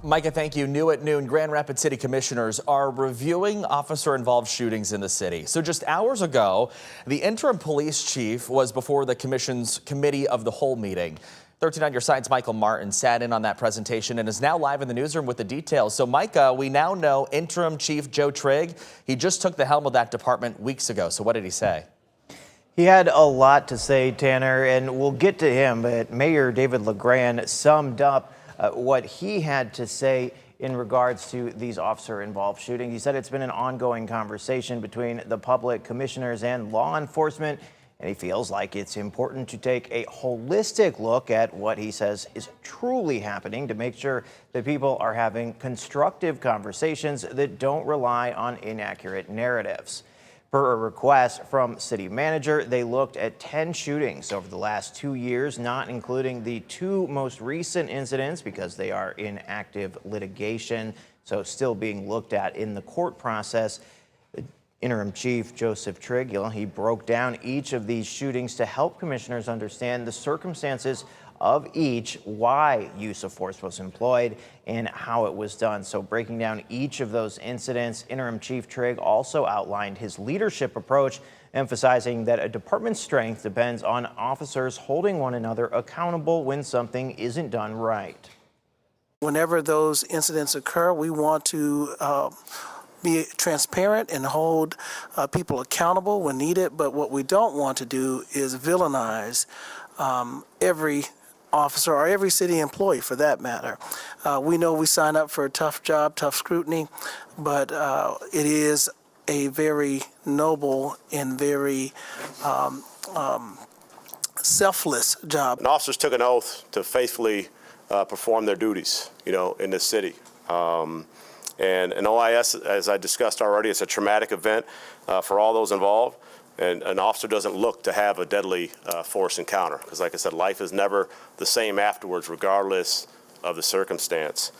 Micah, thank you. New at noon, Grand Rapids City Commissioners are reviewing officer-involved shootings in the city. So just hours ago, the interim police chief was before the commission's committee of the whole meeting. 13 on your side's Michael Martin sat in on that presentation and is now live in the newsroom with the details. So Micah, we now know interim chief Joe Trigg. He just took the helm of that department weeks ago. So what did he say? He had a lot to say, Tanner, and we'll get to him, but Mayor David LaGrand summed up what he had to say in regards to these officer-involved shootings. He said it's been an ongoing conversation between the public, commissioners, and law enforcement, and he feels like it's important to take a holistic look at what he says is truly happening to make sure that people are having constructive conversations that don't rely on inaccurate narratives. Per a request from city manager, they looked at 10 shootings over the last 2 years, not including the 2 most recent incidents because they are in active litigation, so still being looked at in the court process. The interim chief, Joseph Trigg, he broke down each of these shootings to help commissioners understand the circumstances of each, why use of force was employed, and how it was done. So breaking down each of those incidents, interim chief Trigg also outlined his leadership approach, emphasizing that a department's strength depends on officers holding one another accountable when something isn't done right. Whenever those incidents occur, we want to be transparent and hold people accountable when needed, but what we don't want to do is villainize every officer or every city employee for that matter. We know we sign up for a tough job, tough scrutiny, but it is a very noble and very selfless job. And officers took an oath to faithfully perform their duties, in this city. And OIS, as I discussed already, it's a traumatic event for all those involved. And an officer doesn't look to have a deadly force encounter because, like I said, life is never the same afterwards, regardless of the circumstance.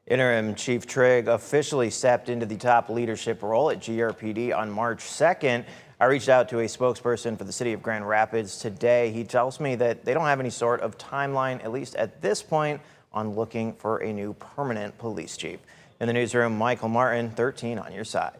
Interim Chief Trigg officially stepped into the top leadership role at GRPD on March 2nd. I reached out to a spokesperson for the city of Grand Rapids today. He tells me that they don't have any sort of timeline, at least at this point, on looking for a new permanent police chief. In the newsroom, Michael Martin, 13 on your side.